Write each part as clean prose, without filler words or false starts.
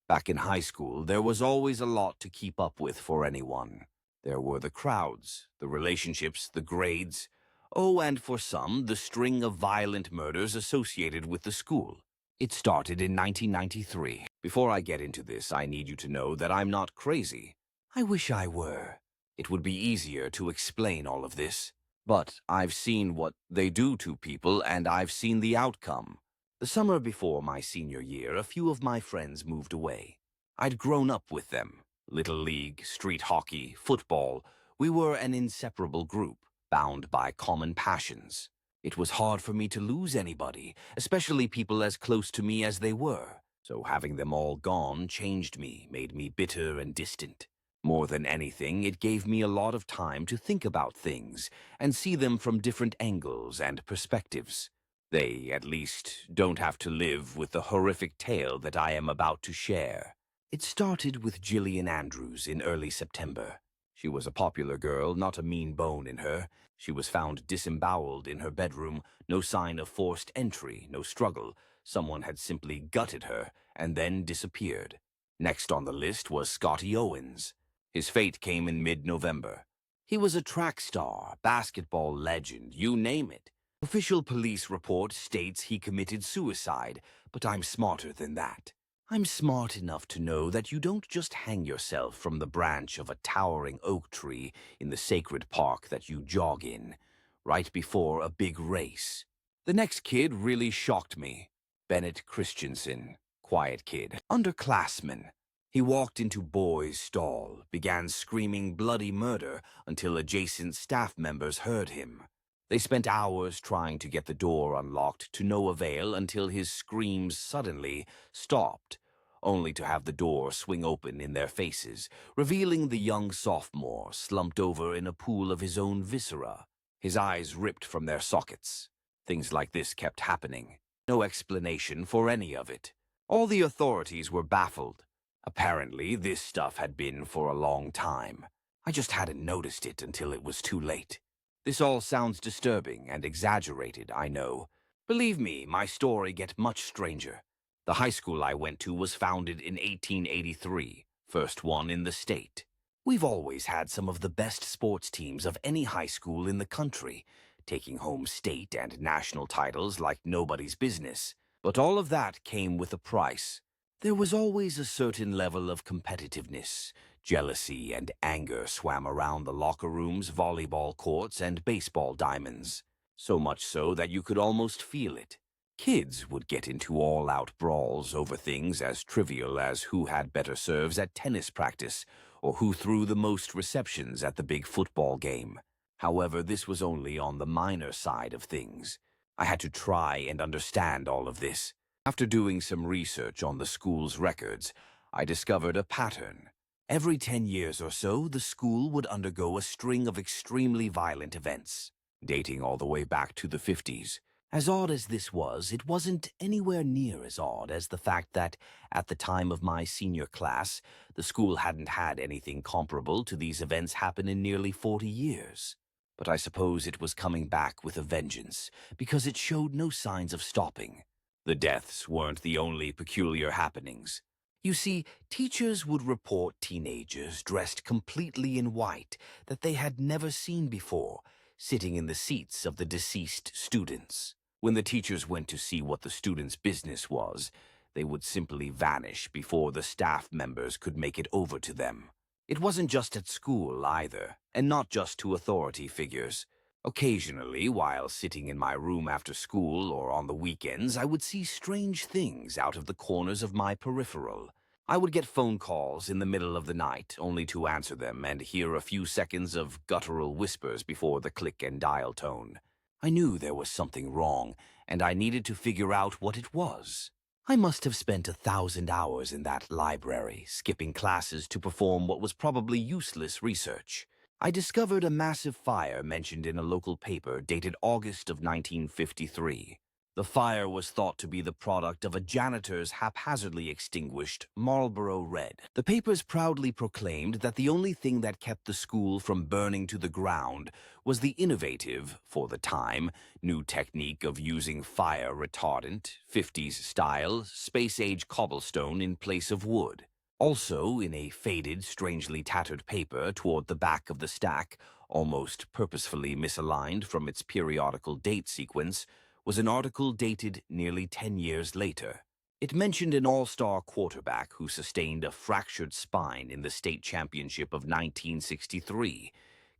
Back in high school, there was always a lot to keep up with for anyone. There were the crowds, the relationships, the grades. Oh, and for some, the string of violent murders associated with the school. It started in 1993. Before I get into this, I need you to know that I'm not crazy. I wish I were. It would be easier to explain all of this. But I've seen what they do to people, and I've seen the outcome. The summer before my senior year, a few of my friends moved away. I'd grown up with them. Little league, street hockey, football. We were an inseparable group, bound by common passions. It was hard for me to lose anybody, especially people as close to me as they were. So having them all gone changed me, made me bitter and distant. More than anything, it gave me a lot of time to think about things and see them from different angles and perspectives. They, at least, don't have to live with the horrific tale that I am about to share. It started with Gillian Andrews in early September. She was a popular girl, not a mean bone in her. She was found disemboweled in her bedroom, no sign of forced entry, no struggle. Someone had simply gutted her and then disappeared. Next on the list was Scotty Owens. His fate came in mid-November. He was a track star, basketball legend, you name it. Official police report states he committed suicide, but I'm smarter than that. I'm smart enough to know that you don't just hang yourself from the branch of a towering oak tree in the sacred park that you jog in, right before a big race. The next kid really shocked me. Bennett Christensen, quiet kid, underclassman. He walked into Boy's stall, began screaming bloody murder until adjacent staff members heard him. They spent hours trying to get the door unlocked to no avail until his screams suddenly stopped, only to have the door swing open in their faces, revealing the young sophomore slumped over in a pool of his own viscera, his eyes ripped from their sockets. Things like this kept happening. No explanation for any of it. All the authorities were baffled. Apparently, this stuff had been for a long time. I just hadn't noticed it until it was too late. This all sounds disturbing and exaggerated, I know. Believe me, my story gets much stranger. The high school I went to was founded in 1883, first one in the state. We've always had some of the best sports teams of any high school in the country, taking home state and national titles like nobody's business. But all of that came with a price. There was always a certain level of competitiveness. Jealousy and anger swam around the locker rooms, volleyball courts, and baseball diamonds. So much so that you could almost feel it. Kids would get into all-out brawls over things as trivial as who had better serves at tennis practice or who threw the most receptions at the big football game. However, this was only on the minor side of things. I had to try and understand all of this. After doing some research on the school's records, I discovered a pattern. Every 10 years or so, the school would undergo a string of extremely violent events, dating all the way back to the 50s. As odd as this was, it wasn't anywhere near as odd as the fact that, at the time of my senior class, the school hadn't had anything comparable to these events happen in nearly 40 years. But I suppose it was coming back with a vengeance, because it showed no signs of stopping. The deaths weren't the only peculiar happenings. You see, teachers would report teenagers dressed completely in white that they had never seen before, sitting in the seats of the deceased students. When the teachers went to see what the students' business was, they would simply vanish before the staff members could make it over to them. It wasn't just at school either, and not just to authority figures. Occasionally, while sitting in my room after school or on the weekends, I would see strange things out of the corners of my peripheral. I would get phone calls in the middle of the night, only to answer them and hear a few seconds of guttural whispers before the click and dial tone. I knew there was something wrong, and I needed to figure out what it was. I must have spent 1,000 hours in that library, skipping classes to perform what was probably useless research. I discovered a massive fire mentioned in a local paper dated August of 1953. The fire was thought to be the product of a janitor's haphazardly extinguished Marlboro Red. The papers proudly proclaimed that the only thing that kept the school from burning to the ground was the innovative, for the time, new technique of using fire retardant, 50s-style, space-age cobblestone in place of wood. Also, in a faded, strangely tattered paper toward the back of the stack, almost purposefully misaligned from its periodical date sequence, was an article dated nearly 10 years later. It mentioned an all-star quarterback who sustained a fractured spine in the state championship of 1963,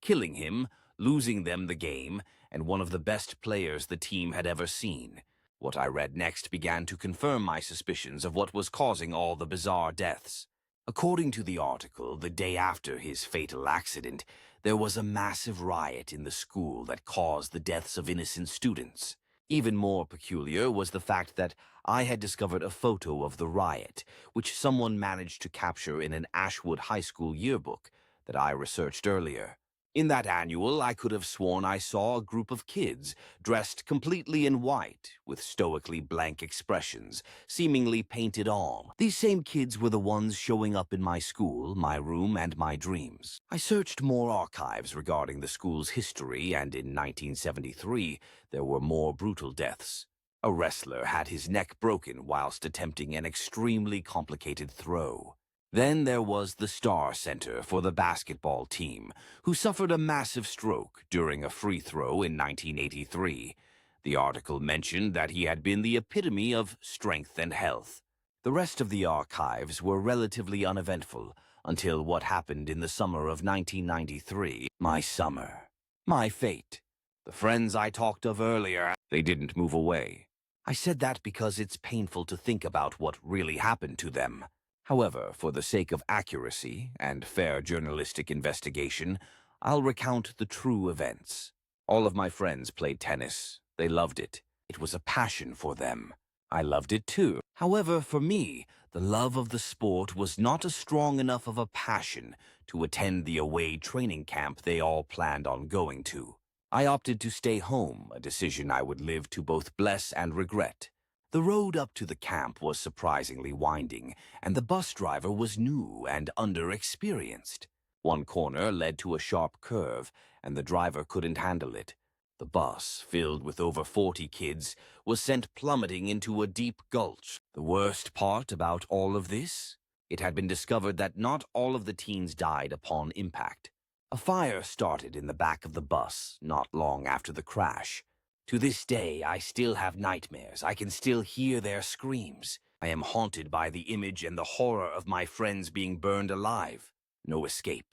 killing him, losing them the game, and one of the best players the team had ever seen. What I read next began to confirm my suspicions of what was causing all the bizarre deaths. According to the article, the day after his fatal accident, there was a massive riot in the school that caused the deaths of innocent students. Even more peculiar was the fact that I had discovered a photo of the riot, which someone managed to capture in an Ashwood High School yearbook that I researched earlier. In that annual, I could have sworn I saw a group of kids dressed completely in white, with stoically blank expressions, seemingly painted on. These same kids were the ones showing up in my school, my room, and my dreams. I searched more archives regarding the school's history, and in 1973, there were more brutal deaths. A wrestler had his neck broken whilst attempting an extremely complicated throw. Then there was the star center for the basketball team, who suffered a massive stroke during a free throw in 1983. The article mentioned that he had been the epitome of strength and health. The rest of the archives were relatively uneventful until what happened in the summer of 1993. My summer. My fate. The friends I talked of earlier, they didn't move away. I said that because it's painful to think about what really happened to them. However, for the sake of accuracy and fair journalistic investigation, I'll recount the true events. All of my friends played tennis. They loved it. It was a passion for them. I loved it too. However, for me, the love of the sport was not a strong enough of a passion to attend the away training camp they all planned on going to. I opted to stay home, a decision I would live to both bless and regret. The road up to the camp was surprisingly winding, and the bus driver was new and underexperienced. One corner led to a sharp curve, and the driver couldn't handle it. The bus, filled with over 40 kids, was sent plummeting into a deep gulch. The worst part about all of this? It had been discovered that not all of the teens died upon impact. A fire started in the back of the bus not long after the crash. To this day, I still have nightmares. I can still hear their screams. I am haunted by the image and the horror of my friends being burned alive. No escape.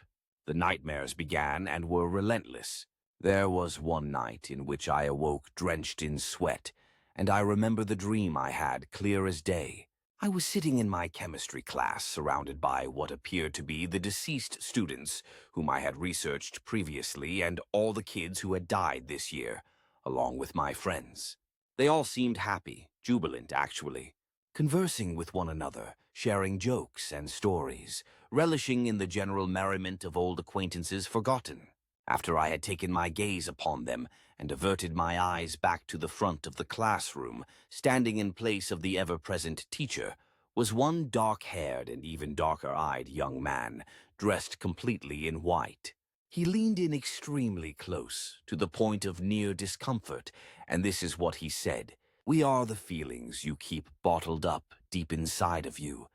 The nightmares began and were relentless. There was one night in which I awoke drenched in sweat, and I remember the dream I had clear as day. I was sitting in my chemistry class, surrounded by what appeared to be the deceased students whom I had researched previously and all the kids who had died this year, along with my friends. They all seemed happy, jubilant actually, conversing with one another, sharing jokes and stories, relishing in the general merriment of old acquaintances forgotten. After I had taken my gaze upon them and diverted my eyes back to the front of the classroom, standing in place of the ever-present teacher, was one dark-haired and even darker-eyed young man, dressed completely in white. He leaned in extremely close, to the point of near discomfort, and this is what he said. "We are the feelings you keep bottled up deep inside of you.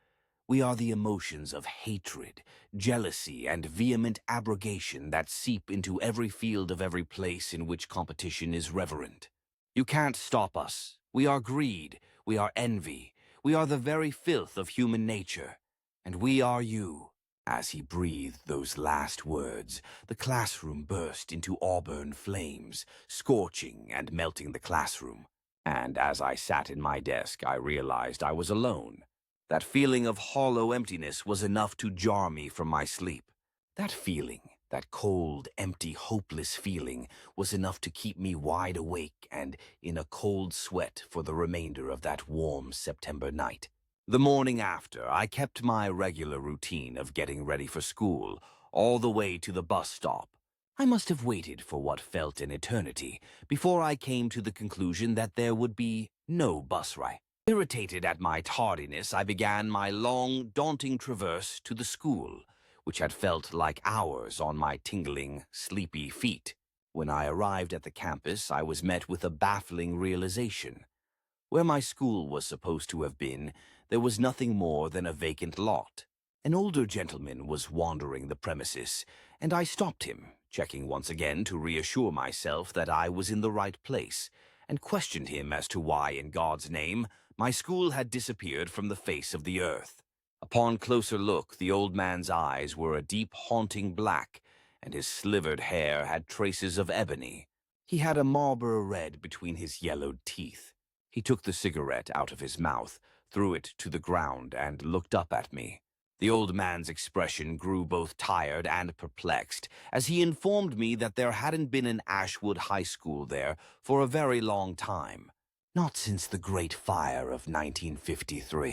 We are the emotions of hatred, jealousy, and vehement abrogation that seep into every field of every place in which competition is reverent. You can't stop us. We are greed. We are envy. We are the very filth of human nature. And we are you." As he breathed those last words, the classroom burst into auburn flames, scorching and melting the classroom. And as I sat in my desk, I realized I was alone. That feeling of hollow emptiness was enough to jar me from my sleep. That feeling, that cold, empty, hopeless feeling, was enough to keep me wide awake and in a cold sweat for the remainder of that warm September night. The morning after, I kept my regular routine of getting ready for school, all the way to the bus stop. I must have waited for what felt an eternity before I came to the conclusion that there would be no bus ride. Irritated at my tardiness, I began my long, daunting traverse to the school, which had felt like hours on my tingling, sleepy feet. When I arrived at the campus, I was met with a baffling realization. Where my school was supposed to have been, there was nothing more than a vacant lot. An older gentleman was wandering the premises, and I stopped him, checking once again to reassure myself that I was in the right place, and questioned him as to why, in God's name, my school had disappeared from the face of the earth. Upon closer look, the old man's eyes were a deep, haunting black, and his slivered hair had traces of ebony. He had a Marlborough red between his yellowed teeth. He took the cigarette out of his mouth, threw it to the ground, and looked up at me. The old man's expression grew both tired and perplexed as he informed me that there hadn't been an Ashwood high school there for a very long time, not since the Great Fire of 1953.